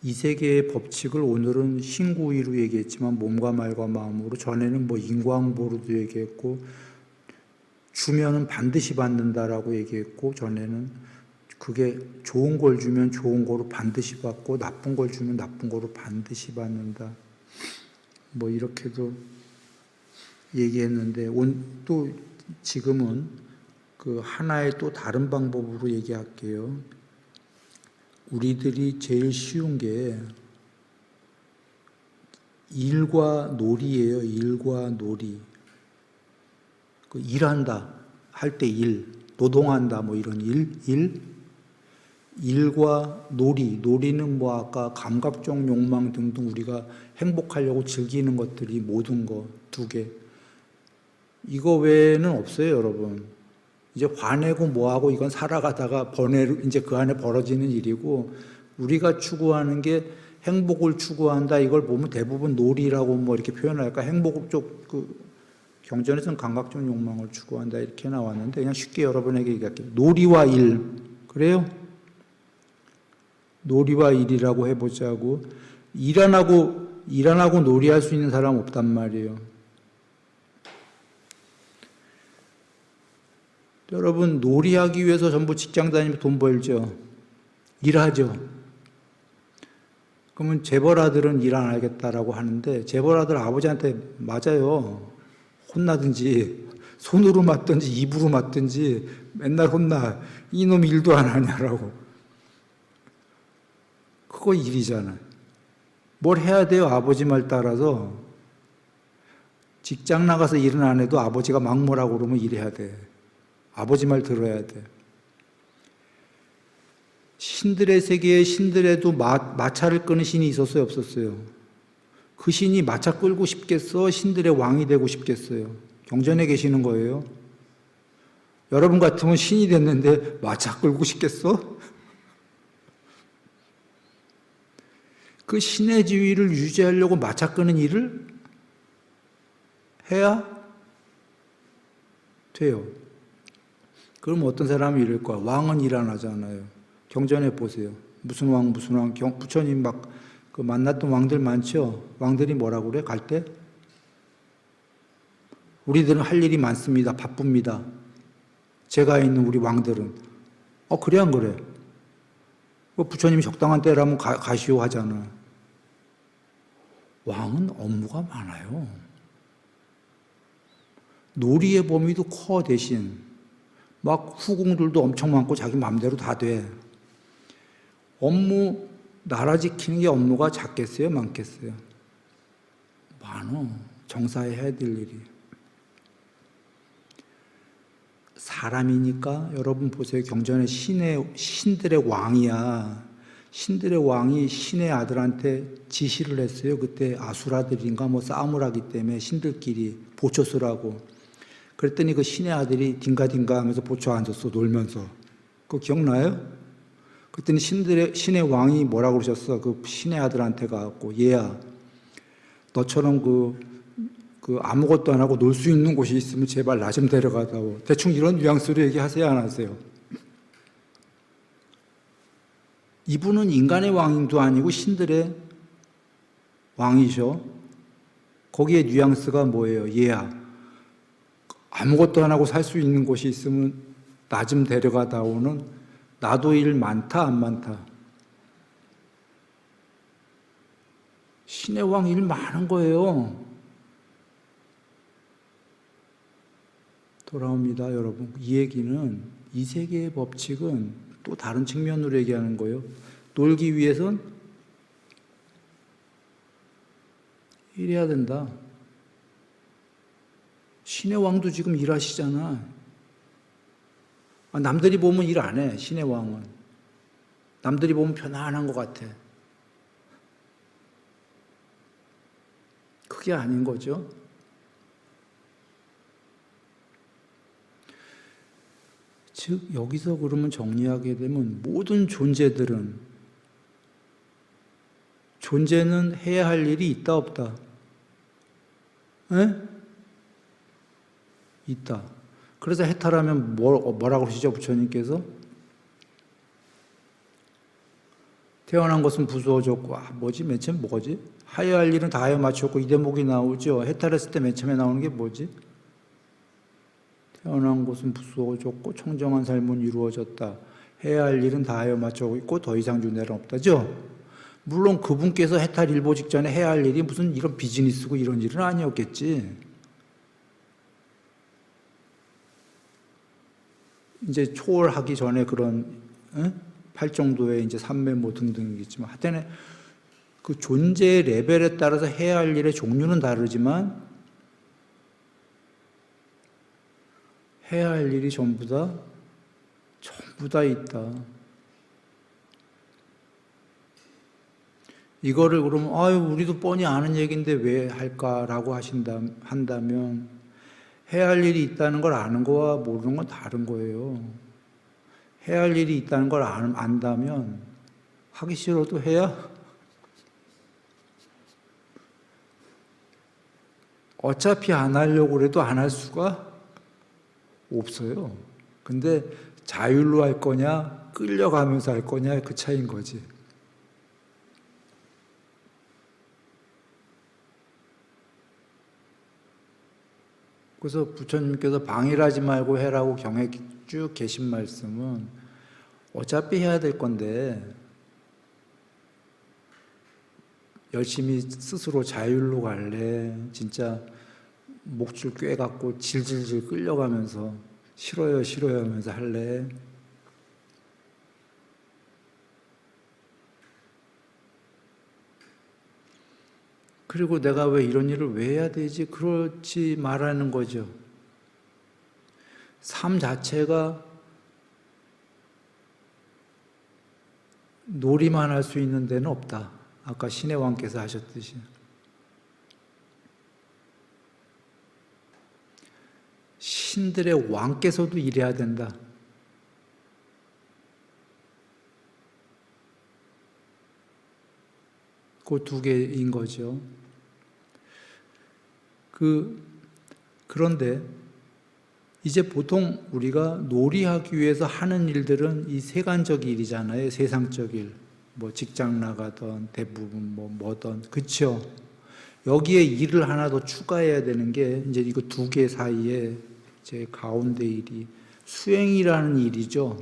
이 세계의 법칙을 오늘은 신구위로 얘기했지만 몸과 말과 마음으로, 전에는 뭐 인과응보로도 얘기했고 주면은 반드시 받는다라고 얘기했고, 전에는 그게 좋은 걸 주면 좋은 거로 반드시 받고 나쁜 걸 주면 나쁜 거로 반드시 받는다. 뭐 이렇게도 얘기했는데 또 지금은 그 하나의 또 다른 방법으로 얘기할게요. 우리들이 제일 쉬운 게 일과 놀이예요. 일과 놀이. 그 일한다 할 때 일, 노동한다 뭐 이런 일과 놀이. 놀이는 뭐 아까 감각적 욕망 등등 우리가 행복하려고 즐기는 것들이 모든 거 두 개. 이거 외에는 없어요, 여러분. 이제 화내고 뭐하고 이건 살아가다가 이제 그 안에 벌어지는 일이고, 우리가 추구하는 게 행복을 추구한다. 이걸 보면 대부분 놀이라고 뭐 이렇게 표현할까? 행복 쪽 경전에서는 감각적 욕망을 추구한다 이렇게 나왔는데 그냥 쉽게 여러분에게 얘기할게요. 놀이와 일. 그래요? 놀이와 일이라고 해보자고. 일 안 하고 놀이할 수 있는 사람 없단 말이에요. 여러분, 놀이하기 위해서 전부 직장 다니면 돈 벌죠. 일하죠. 그러면 재벌아들은 일 안 하겠다라고 하는데, 재벌아들 아버지한테 맞아요. 혼나든지 손으로 맞든지 입으로 맞든지 맨날 혼나. 이놈 일도 안 하냐라고. 그거 일이잖아. 뭘 해야 돼요? 아버지 말 따라서. 직장 나가서 일은 안 해도 아버지가 막 뭐라고 그러면 일해야 돼. 아버지 말 들어야 돼. 신들의 세계에 신들에도 마차를 끄는 신이 있었어요, 없었어요? 그 신이 마차 끌고 싶겠어? 신들의 왕이 되고 싶겠어요? 경전에 계시는 거예요. 여러분 같으면 신이 됐는데 마차 끌고 싶겠어? 그 신의 지위를 유지하려고 마차 끄는 일을 해야 돼요. 그럼 어떤 사람이 이럴 거야. 왕은 일 안 하잖아요. 경전에 보세요. 무슨 왕, 부처님 그 만났던 왕들 많죠? 왕들이 뭐라고 그래? 갈 때? 우리들은 할 일이 많습니다. 바쁩니다. 제가 있는 우리 왕들은. 그래, 안 그래? 부처님이 적당한 때라면 가시오 하잖아. 왕은 업무가 많아요. 놀이의 범위도 커 대신 막 후궁들도 엄청 많고 자기 마음대로 다 돼. 업무, 나라 지키는 게 업무가 작겠어요? 많겠어요? 많어. 정사에 해야 될 일이. 사람이니까 여러분 보세요. 경전에 신들의 왕이야. 신들의 왕이 신의 아들한테 지시를 했어요. 그때 아수라들인가 뭐 싸움을 하기 때문에 신들끼리 보초 쓰라고. 그랬더니 그 신의 아들이 딩가딩가 하면서 보초 앉았어, 놀면서. 그거 기억나요? 그랬더니 신의 왕이 뭐라고 그러셨어? 그 신의 아들한테 가갖고, 얘야, 너처럼 그 아무것도 안 하고 놀 수 있는 곳이 있으면 제발 나 좀 데려가다오. 대충 이런 뉘앙스로 얘기하세요, 안 하세요? 이분은 인간의 왕도 아니고 신들의 왕이셔. 거기에 뉘앙스가 뭐예요? 얘야, 아무것도 안 하고 살 수 있는 곳이 있으면 나 좀 데려가다오는, 나도 일 많다, 안 많다? 신의 왕 일 많은 거예요. 돌아옵니다, 여러분. 이 얘기는, 이 세계의 법칙은 또 다른 측면으로 얘기하는 거예요. 놀기 위해선 일해야 된다. 신의 왕도 지금 일하시잖아. 남들이 보면 일 안 해, 신의 왕은. 남들이 보면 편안한 것 같아. 그게 아닌 거죠. 즉, 여기서 그러면 정리하게 되면 모든 존재는 해야 할 일이 있다, 없다? 에? 있다. 그래서 해탈하면 뭐라고 그러시죠, 부처님께서? 태어난 것은 부수어졌고, 맨 처음 뭐지? 하여야 할 일은 다 하여 마쳤고, 이 대목이 나오죠. 해탈했을 때 맨 처음에 나오는 게 뭐지? 태어난 것은 부수어졌고, 청정한 삶은 이루어졌다. 해야 할 일은 다 하여 마쳤고 있고, 더 이상 윤회는 없다죠? 물론 그분께서 해탈 일보 직전에 해야 할 일이 무슨 이런 비즈니스고 이런 일은 아니었겠지. 이제 초월하기 전에 그런 팔 정도의 이제 삼매모 등등이겠지만 하여튼 그 존재의 레벨에 따라서 해야 할 일의 종류는 다르지만 해야 할 일이 전부 다 있다. 이거를 그러면 우리도 뻔히 아는 얘기인데 왜 할까라고 한다면 해야 할 일이 있다는 걸 아는 거와 모르는 건 다른 거예요. 해야 할 일이 있다는 걸 안다면 하기 싫어도 해야 어차피 안 하려고 그래도 안 할 수가 없어요. 근데 자율로 할 거냐 끌려가면서 할 거냐 그 차이인 거지. 그래서 부처님께서 방일하지 말고 해라고 경에 쭉 계신 말씀은 어차피 해야 될 건데 열심히 스스로 자율로 갈래? 진짜 목줄 꿰갖고 질질질 끌려가면서 싫어요 하면서 할래? 그리고 내가 왜 이런 일을 왜 해야 되지? 그렇지 말하는 거죠. 삶 자체가 놀이만 할 수 있는 데는 없다. 아까 신의 왕께서 하셨듯이. 신들의 왕께서도 일해야 된다. 그 두 개인 거죠. 그런데 이제 보통 우리가 놀이하기 위해서 하는 일들은 이 세간적 일이잖아요. 세상적 일. 뭐 직장 나가던 대부분 뭐든. 그쵸? 여기에 일을 하나 더 추가해야 되는 게 이제 이거 두 개 사이에 제 가운데 일이 수행이라는 일이죠.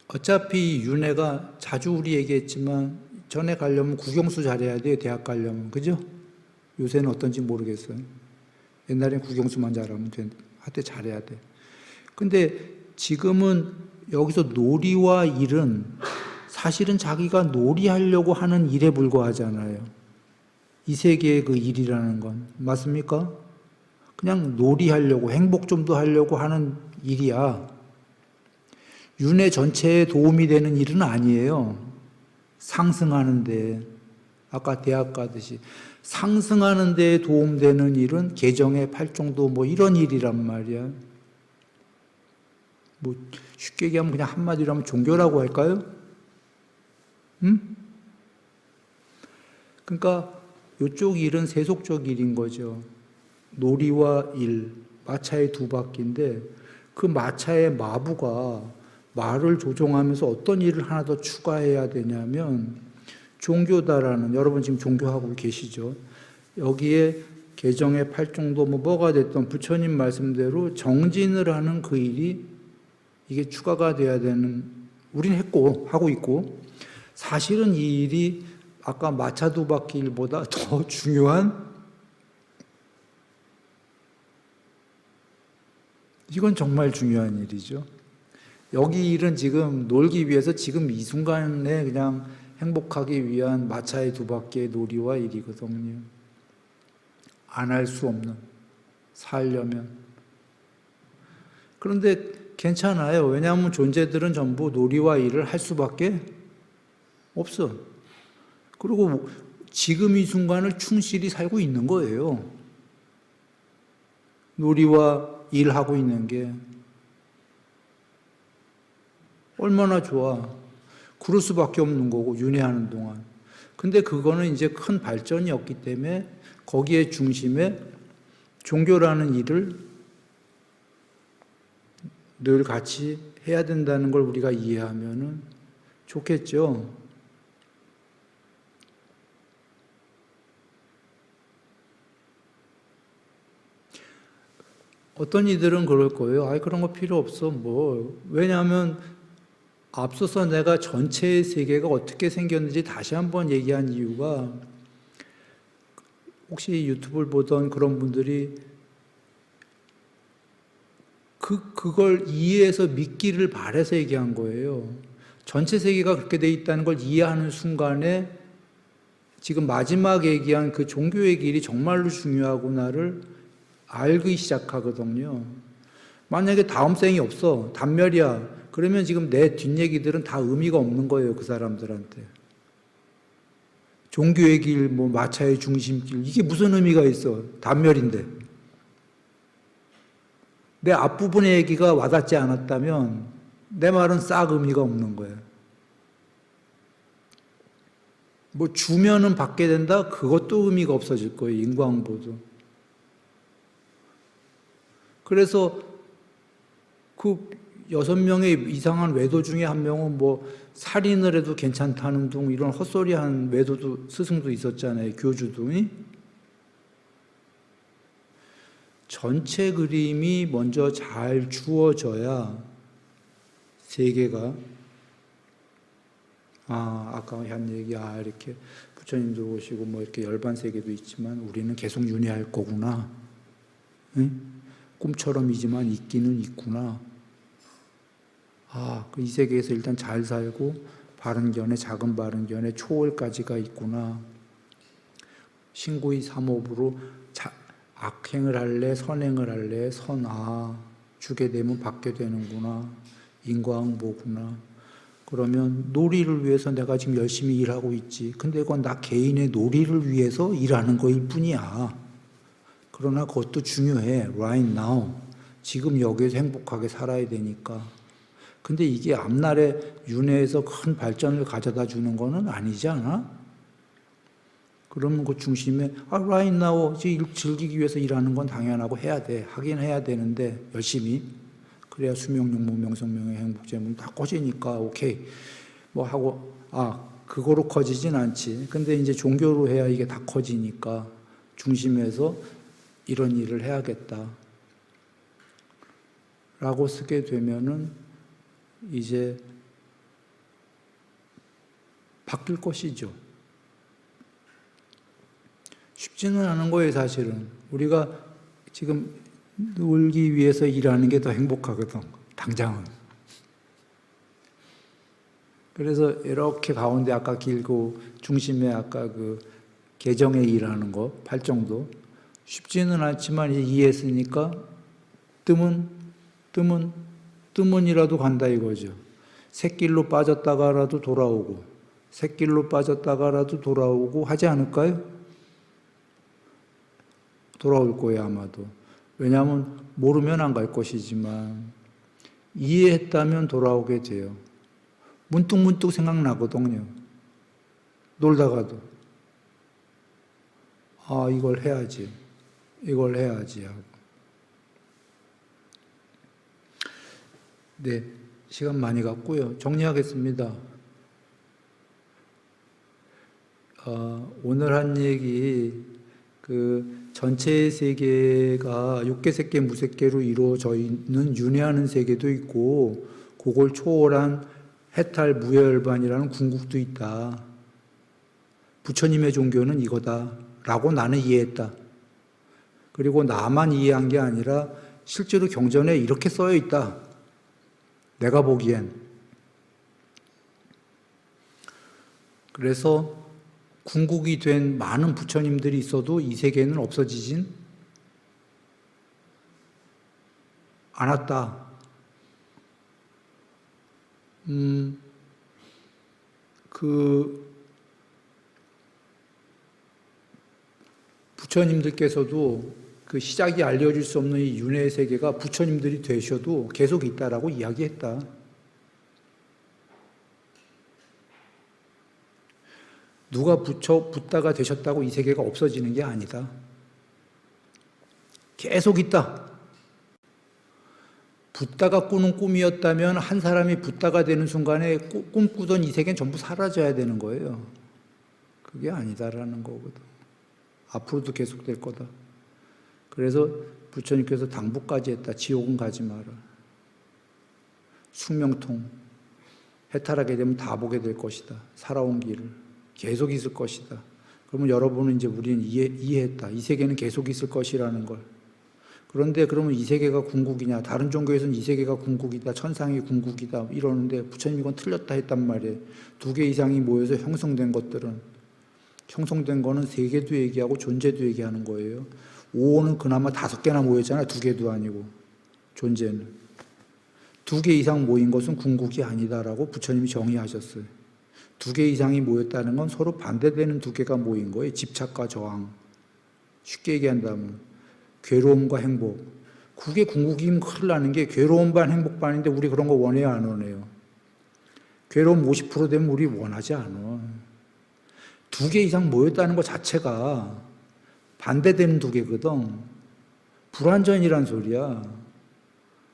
어차피 윤회가 자주 우리 얘기했지만 전에 가려면 국영수 잘해야 돼요. 대학 가려면. 그죠? 요새는 어떤지 모르겠어요. 옛날엔 국영수만 잘하면 하여튼 잘해야 돼. 근데 지금은 여기서 놀이와 일은 사실은 자기가 놀이하려고 하는 일에 불과하잖아요. 이 세계의 그 일이라는 건. 맞습니까? 그냥 놀이하려고, 행복 좀 더 하려고 하는 일이야. 윤회 전체에 도움이 되는 일은 아니에요. 상승하는데, 아까 대학 가듯이 상승하는 데에 도움되는 일은 개정의 팔정도 이런 일이란 말이야. 쉽게 얘기하면 그냥 한마디로 하면 종교라고 할까요? 응? 그러니까 이쪽 일은 세속적 일인 거죠. 놀이와 일, 마차의 두 바퀴인데 그 마차의 마부가 말을 조종하면서 어떤 일을 하나 더 추가해야 되냐면 종교다라는, 여러분 지금 종교하고 계시죠? 여기에 개정의 팔정도 뭐가 됐던 부처님 말씀대로 정진을 하는 그 일이 이게 추가가 돼야 되는, 우린 했고 하고 있고 사실은 이 일이 아까 마차 두 바퀴 일보다 더 중요한, 이건 정말 중요한 일이죠. 여기 일은 지금 놀기 위해서 지금 이 순간에 그냥 행복하기 위한 마차의 두 바퀴의 놀이와 일이거든요. 안 할 수 없는, 살려면. 그런데 괜찮아요. 왜냐하면 존재들은 전부 놀이와 일을 할 수밖에 없어. 그리고 지금 이 순간을 충실히 살고 있는 거예요. 놀이와 일하고 있는 게 얼마나 좋아. 그럴 수밖에 없는 거고, 윤회하는 동안. 근데 그거는 이제 큰 발전이 없기 때문에 거기에 중심에 종교라는 일을 늘 같이 해야 된다는 걸 우리가 이해하면 좋겠죠. 어떤 이들은 그럴 거예요. 아이, 그런 거 필요 없어. 뭐. 왜냐하면 앞서서 내가 전체의 세계가 어떻게 생겼는지 다시 한번 얘기한 이유가 혹시 유튜브를 보던 그런 분들이 그걸 이해해서 믿기를 바라서 얘기한 거예요. 전체 세계가 그렇게 돼 있다는 걸 이해하는 순간에 지금 마지막 얘기한 그 종교의 길이 정말로 중요하구나를 알기 시작하거든요. 만약에 다음 생이 없어, 단멸이야. 그러면 지금 내 뒷얘기들은 다 의미가 없는 거예요, 그 사람들한테. 종교의 길, 뭐 마차의 중심길, 이게 무슨 의미가 있어? 단멸인데. 내 앞부분의 얘기가 와닿지 않았다면 내 말은 싹 의미가 없는 거예요. 뭐 주면은 받게 된다? 그것도 의미가 없어질 거예요, 인과응보도. 그래서 그 6명의 이상한 외도 중에 한 명은 뭐 살인을 해도 괜찮다는 둥 이런 헛소리한 외도도 스승도 있었잖아요. 교주둥이. 전체 그림이 먼저 잘 주어져야 세계가 아까 한 얘기 이렇게 부처님도 오시고 뭐 이렇게 열반 세계도 있지만 우리는 계속 윤회할 거구나. 응? 꿈처럼이지만 있기는 있구나. 이 세계에서 일단 잘 살고 바른 견해, 작은 바른 견해, 초월까지가 있구나. 신구의 삼업으로 악행을 할래, 선행을 할래, 주게 되면 받게 되는구나. 인과응보구나. 그러면 놀이를 위해서 내가 지금 열심히 일하고 있지. 근데 그건 나 개인의 놀이를 위해서 일하는 거일 뿐이야. 그러나 그것도 중요해. Right now. 지금 여기에서 행복하게 살아야 되니까. 근데 이게 앞날에 윤회에서 큰 발전을 가져다 주는 거는 아니지 않아? 그러면 그 중심에 right now 즐기기 위해서 일하는 건 당연하고 해야 돼. 하긴 해야 되는데 열심히. 그래야 수명용무 명성명의 행복재물 다 커지니까 오케이. 뭐 하고 그거로 커지진 않지. 근데 이제 종교로 해야 이게 다 커지니까 중심에서 이런 일을 해야겠다. 라고 쓰게 되면은 이제 바뀔 것이죠. 쉽지는 않은 거예요, 사실은. 우리가 지금 놀기 위해서 일하는 게 더 행복하거든, 당장은. 그래서 이렇게 가운데 아까 길고 중심에 아까 그 개정에 일하는 거, 팔정도 쉽지는 않지만 이제 이해했으니까 뜸은이라도 간다 이거죠. 샛길로 빠졌다가라도 돌아오고, 샛길로 빠졌다가라도 돌아오고 하지 않을까요? 돌아올 거예요, 아마도. 왜냐하면 모르면 안 갈 것이지만 이해했다면 돌아오게 돼요. 문득문득 생각나거든요. 놀다가도. 이걸 해야지 하고. 네, 시간 많이 갔고요. 정리하겠습니다. 오늘 한 얘기, 그 전체 세계가 육계색계 무색계로 이루어져 있는 윤회하는 세계도 있고, 그걸 초월한 해탈 무여열반이라는 궁극도 있다. 부처님의 종교는 이거다 라고 나는 이해했다. 그리고 나만 이해한 게 아니라 실제로 경전에 이렇게 써여 있다. 내가 보기엔. 그래서 궁극이 된 많은 부처님들이 있어도 이 세계는 없어지진 않았다. 부처님들께서도 그 시작이 알려질 수 없는 이 윤회의 세계가 부처님들이 되셔도 계속 있다라고 이야기했다. 누가 붓다가 되셨다고 이 세계가 없어지는 게 아니다. 계속 있다. 붓다가 꾸는 꿈이었다면 한 사람이 붓다가 되는 순간에 꿈꾸던 이 세계는 전부 사라져야 되는 거예요. 그게 아니다라는 거거든. 앞으로도 계속될 거다. 그래서 부처님께서 당부까지 했다. 지옥은 가지 마라. 숙명통. 해탈하게 되면 다 보게 될 것이다. 살아온 길을. 계속 있을 것이다. 그러면 여러분은 이제 우리는 이해했다. 이 세계는 계속 있을 것이라는 걸. 그런데 그러면 이 세계가 궁극이냐? 다른 종교에서는 이 세계가 궁극이다. 천상이 궁극이다. 이러는데 부처님이 이건 틀렸다 했단 말이에요. 2개 이상이 모여서 형성된 것들은 형성된 거는 세계도 얘기하고 존재도 얘기하는 거예요. 5호는 그나마 5개나 모였잖아요. 2개도 아니고 존재는. 2개 이상 모인 것은 궁극이 아니다라고 부처님이 정의하셨어요. 2개 이상이 모였다는 건 서로 반대되는 2개가 모인 거예요. 집착과 저항. 쉽게 얘기한다면 괴로움과 행복. 그게 궁극이면 큰일 나는 게 괴로움 반 행복 반인데 우리 그런 거 원해요 안 원해요? 괴로움 50% 되면 우리 원하지 않아. 2개 이상 모였다는 것 자체가 반대되는 2개거든. 불완전이란 소리야.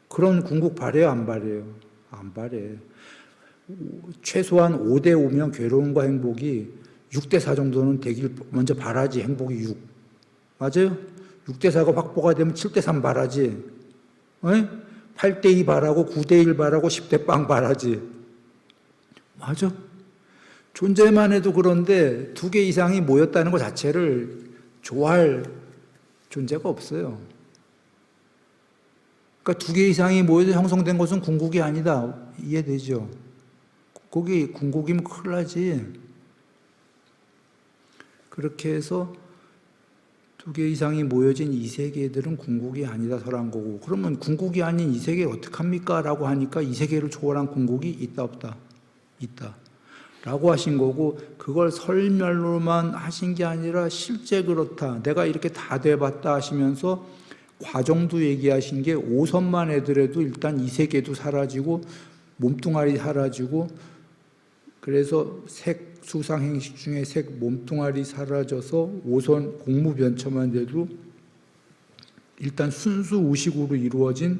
그런 궁극 바래요 안 바래요? 안 바래. 최소한 5대 5면 괴로움과 행복이 6대 4 정도는 되길 먼저 바라지. 행복이 6. 맞아요? 6대 4가 확보가 되면 7대 3 바라지. 8대 2 바라고 9대 1 바라고 10대 빵 바라지. 맞아. 존재만 해도 그런데 2개 이상이 모였다는 것 자체를 좋아할 존재가 없어요. 그러니까 2개 이상이 모여서 형성된 것은 궁극이 아니다. 이해되죠? 거기 궁극이면 큰일 나지. 그렇게 해서 2개 이상이 모여진 이 세계들은 궁극이 아니다 설한 거고, 그러면 궁극이 아닌 이 세계 어떡합니까? 라고 하니까 이 세계를 초월한 궁극이 있다 없다? 있다. 라고 하신 거고, 그걸 설명로만 하신 게 아니라 실제 그렇다. 내가 이렇게 다 돼봤다 하시면서 과정도 얘기하신 게 5선만 애들에도 일단 이 세계도 사라지고 몸뚱아리 사라지고, 그래서 색 수상행식 중에 색 몸뚱아리 사라져서 5선 공무변처만 돼도 일단 순수 의식으로 이루어진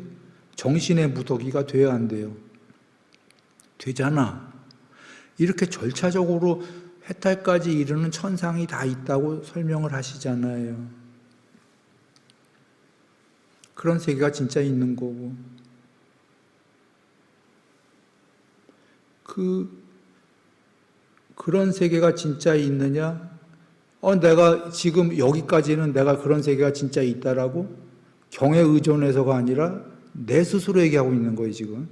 정신의 무더기가 돼야 한대요. 되잖아. 이렇게 절차적으로 해탈까지 이르는 천상이 다 있다고 설명을 하시잖아요. 그런 세계가 진짜 있는 거고. 그런 세계가 진짜 있느냐? 내가 지금 여기까지는 내가 그런 세계가 진짜 있다라고 경에 의존해서가 아니라 내 스스로 얘기하고 있는 거예요, 지금.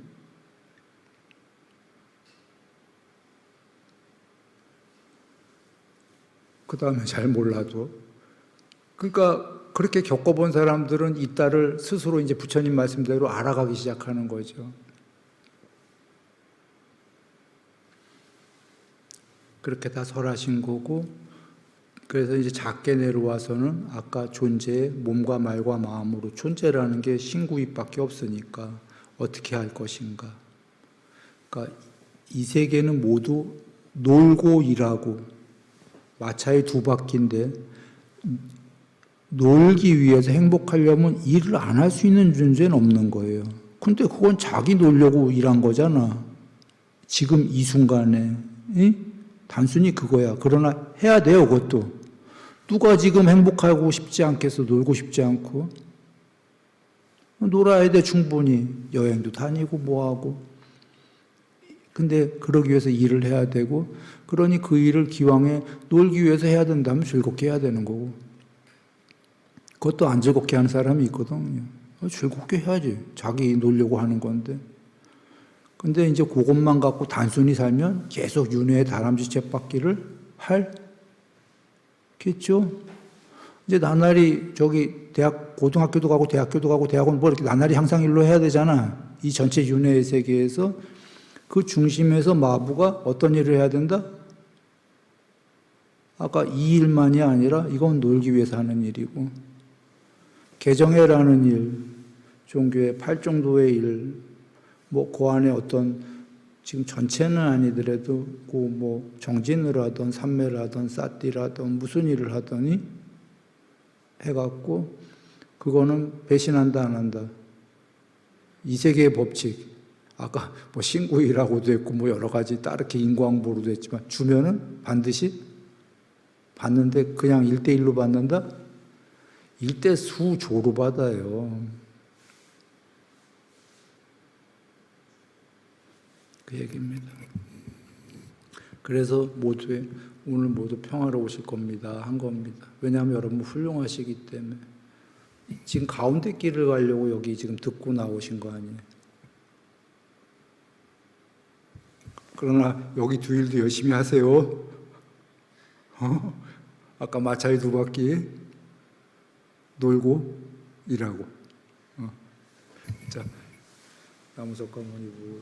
그 다음에 잘 몰라도. 그러니까 그렇게 겪어본 사람들은 있다를 스스로 이제 부처님 말씀대로 알아가기 시작하는 거죠. 그렇게 다 설하신 거고, 그래서 이제 작게 내려와서는 아까 존재의 몸과 말과 마음으로, 존재라는 게 신구입밖에 없으니까 어떻게 할 것인가. 그러니까 이 세계는 모두 놀고 일하고 마차의 2바퀴인데, 놀기 위해서 행복하려면 일을 안 할 수 있는 존재는 없는 거예요. 근데 그건 자기 놀려고 일한 거잖아. 지금 이 순간에. 단순히 그거야. 그러나 해야 돼요, 그것도. 누가 지금 행복하고 싶지 않겠어? 놀고 싶지 않고. 놀아야 돼, 충분히. 여행도 다니고 뭐하고. 근데 그러기 위해서 일을 해야 되고, 그러니 그 일을 기왕에 놀기 위해서 해야 된다면 즐겁게 해야 되는 거고. 그것도 안 즐겁게 하는 사람이 있거든요. 즐겁게 해야지. 자기 놀려고 하는 건데. 근데 이제 그것만 갖고 단순히 살면 계속 윤회의 다람쥐 쳇바퀴를 할 겠죠? 이제 나날이 저기 대학, 고등학교도 가고 대학교도 가고 대학원 뭐 이렇게 나날이 향상 일로 해야 되잖아. 이 전체 윤회의 세계에서 그 중심에서 마부가 어떤 일을 해야 된다? 아까 이 일만이 아니라 이건 놀기 위해서 하는 일이고, 개정회라는 일, 종교의 팔정도의 일, 뭐 그 안에 어떤 지금 전체는 아니더라도 그 뭐 정진을 하던 삼매를 하던 사띠를 하던 무슨 일을 하더니 해갖고 그거는 배신한다 안 한다. 이 세계의 법칙. 아까 뭐 신구이라고도 했고 뭐 여러 가지 따르게 인과응보로도 했지만 주면은 반드시 받는데 그냥 1대1로 받는다? 1대 수조로 받아요. 그 얘기입니다. 그래서 오늘 모두 평화로우실 겁니다. 한 겁니다. 왜냐하면 여러분 훌륭하시기 때문에. 지금 가운데 길을 가려고 여기 지금 듣고 나오신 거 아니에요. 그러나 여기 두 일도 열심히 하세요. 아까 마차에 2바퀴 놀고 일하고. 자, 나무석가모니 부